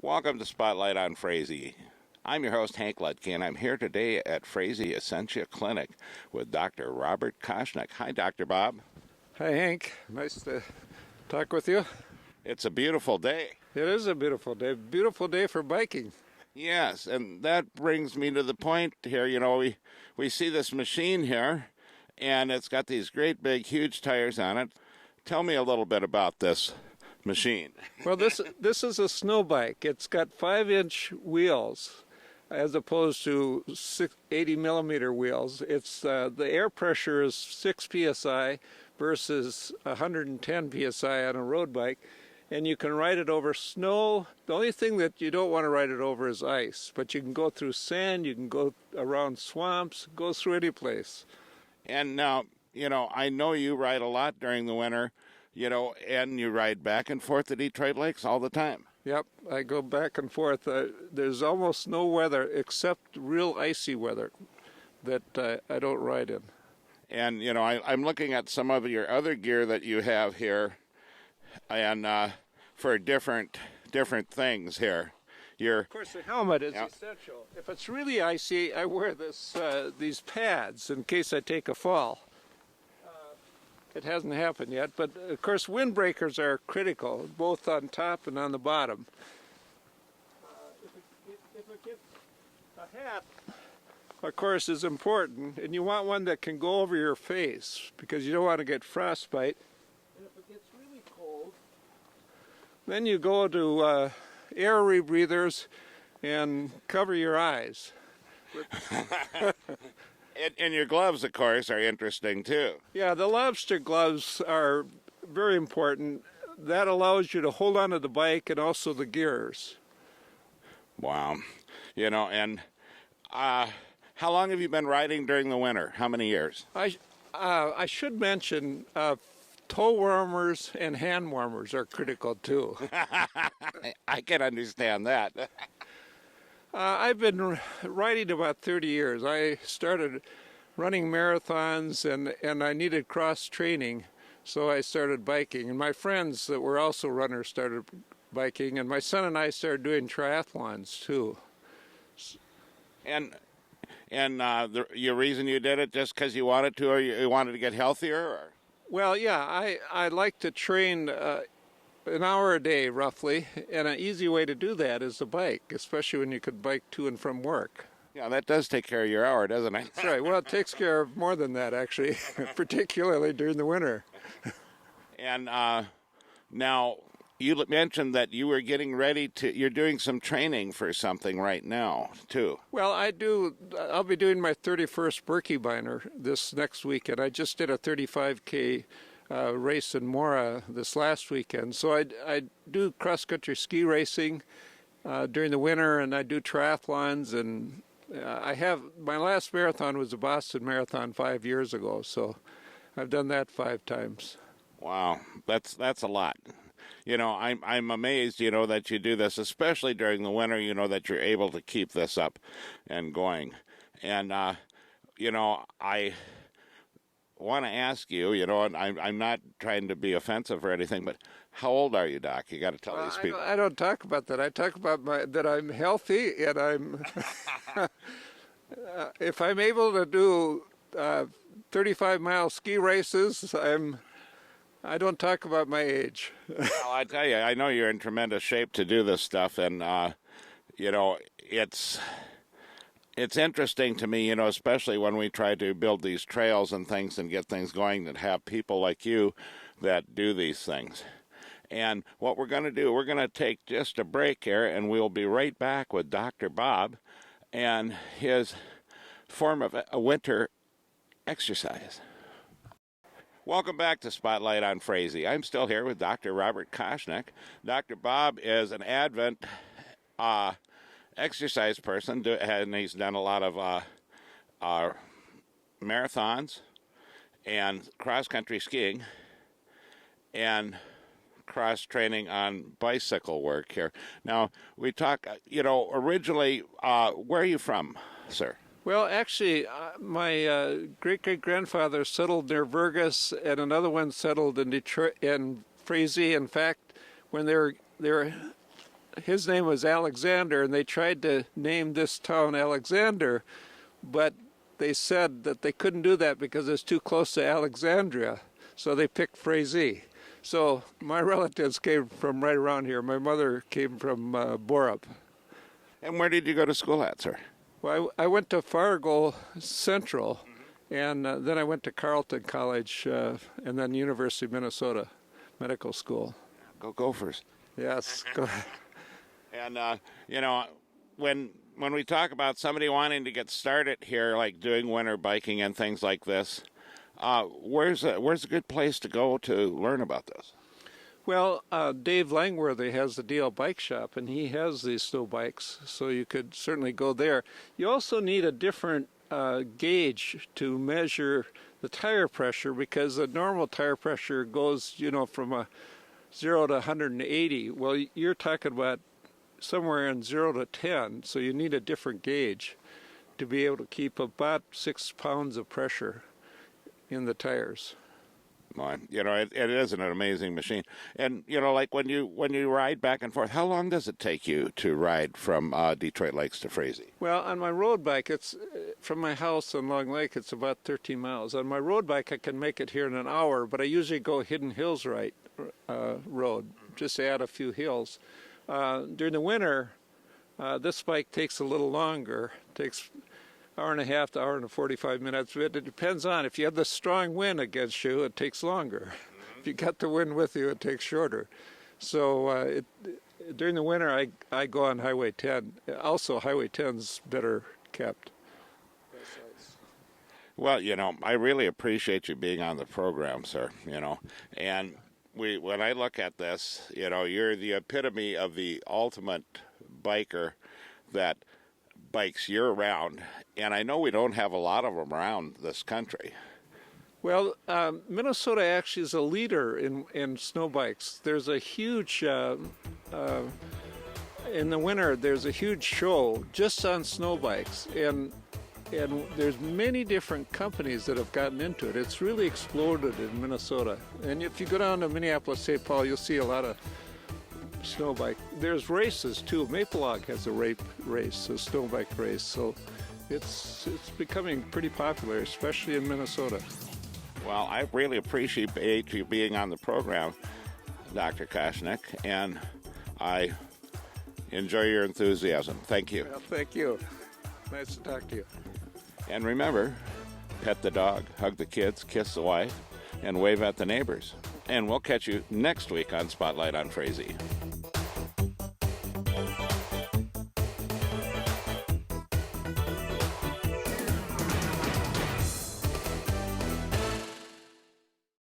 Welcome to Spotlight on Frazee. I'm your host, Hank Lutke, and I'm here today at Frazee Essentia Clinic with Dr. Robert Koshnick. Hi, Dr. Bob. Hi, Hank. Nice to talk with you. It's a beautiful day. It is a beautiful day. Beautiful day for biking. Yes, and that brings me to the point here. You know, we see this machine here, and it's got these great big, huge tires on it. Tell me a little bit about this machine. Well, this is a snow bike. It's got 5-inch wheels as opposed to 80-millimeter wheels. It's the air pressure is 6 psi versus 110 psi on a road bike, and you can ride it over snow. The only thing that you don't want to ride it over is ice, but you can go through sand, you can go around swamps, go through any place. And now, you know, I know you ride a lot during the winter. You know, and you ride back and forth to Detroit Lakes all the time. Yep, I go back and forth. There's almost no weather except real icy weather that I don't ride in. And, you know, I'm looking at some of your other gear that you have here, and for different things here. Of course, the helmet is essential. If it's really icy, I wear these pads in case I take a fall. It hasn't happened yet, but of course windbreakers are critical, both on top and on the bottom. If it gets a hat, of course, is important, and you want one that can go over your face because you don't want to get frostbite. And if it gets really cold, then you go to air rebreathers and cover your eyes. And your gloves, of course, are interesting, too. Yeah, the lobster gloves are very important. That allows you to hold onto the bike and also the gears. Wow. You know, and how long have you been riding during the winter? How many years? I should mention toe warmers and hand warmers are critical, too. I can understand that. I've been riding about 30 years. I started running marathons and I needed cross training, so I started biking. And my friends that were also runners started biking, and my son and I started doing triathlons too. And your reason you did it just because you wanted to, or you wanted to get healthier? Or? Well, yeah, I like to train an hour a day, roughly, and an easy way to do that is the bike, especially when you could bike to and from work. Yeah, that does take care of your hour, doesn't it? That's right. Well, it takes care of more than that, actually, particularly during the winter. And now, you mentioned that you were getting ready you're doing some training for something right now, too. Well, I'll be doing my 31st Birkebeiner this next weekend. I just did a 35K race in Mora this last weekend. So I do cross-country ski racing during the winter, and I do triathlons, and my last marathon was the Boston Marathon 5 years ago, so I've done that 5 times. Wow, that's a lot. You know, I'm amazed, you know, that you do this, especially during the winter, you know, that you're able to keep this up and going. And, you know, I want to ask you, you know, and I'm not trying to be offensive or anything, but how old are you, Doc? You got to tell these people. I don't talk about that. I talk about that I'm healthy, and I'm if I'm able to do 35-mile ski races, I don't talk about my age. Well, I tell you, I know you're in tremendous shape to do this stuff, and you know, it's interesting to me, you know, especially when we try to build these trails and things and get things going, that have people like you that do these things. And what we're going to do, we're going to take just a break here, and we'll be right back with Dr. Bob and his form of a winter exercise. Welcome back to Spotlight on Frazee. I'm still here with Dr. Robert Koshnick. Dr. Bob is an Advent exercise person, and he's done a lot of marathons and cross-country skiing and cross-training on bicycle work here. Now, we talk, you know, originally, where are you from, sir? Well, actually, my great-great-grandfather settled near Vergas, and another one settled in Detroit, in Frazee. In fact, when they were his name was Alexander, and they tried to name this town Alexander, but they said that they couldn't do that because it's too close to Alexandria, so they picked Frazee. So my relatives came from right around here. My mother came from Borup. And where did you go to school at, sir? Well, I went to Fargo Central, and then I went to Carleton College, and then University of Minnesota Medical School. Go Gophers. Yes. Go. And, you know, when we talk about somebody wanting to get started here, like doing winter biking and things like this, where's a good place to go to learn about this? Well, Dave Langworthy has the DL Bike Shop, and he has these snow bikes, so you could certainly go there. You also need a different gauge to measure the tire pressure, because the normal tire pressure goes, you know, from a 0 to 180. Well, you're talking about somewhere in 0 to 10, so you need a different gauge to be able to keep about 6 pounds of pressure in the tires. Well, you know, it is an amazing machine. And, you know, like when you ride back and forth, how long does it take you to ride from Detroit Lakes to Frazee? Well, on my road bike, it's from my house on Long Lake, it's about 13 miles. On my road bike, I can make it here in an hour, but I usually go Hidden Hills road, just add a few hills. During the winter, this bike takes a little longer. It takes hour and a half to hour and 45 minutes. It depends on, if you have the strong wind against you, it takes longer. If you got the wind with you, it takes shorter. So during the winter, I go on Highway 10. Also, Highway 10's better kept. Well, you know, I really appreciate you being on the program, sir, you know. And when I look at this, you know, you're the epitome of the ultimate biker that bikes year-round, and I know we don't have a lot of them around this country. Well, Minnesota actually is a leader in snow bikes. There's a huge, in the winter, there's a huge show just on snow bikes, and there's many different companies that have gotten into it. It's really exploded in Minnesota. And if you go down to Minneapolis, St. Paul, you'll see a lot of snow bike. There's races too. Maple Log has a race, a snow bike race. So it's becoming pretty popular, especially in Minnesota. Well, I really appreciate you being on the program, Dr. Koshnick, and I enjoy your enthusiasm. Thank you. Well, thank you. Nice to talk to you. And remember, pet the dog, hug the kids, kiss the wife, and wave at the neighbors. And we'll catch you next week on Spotlight on Frazee.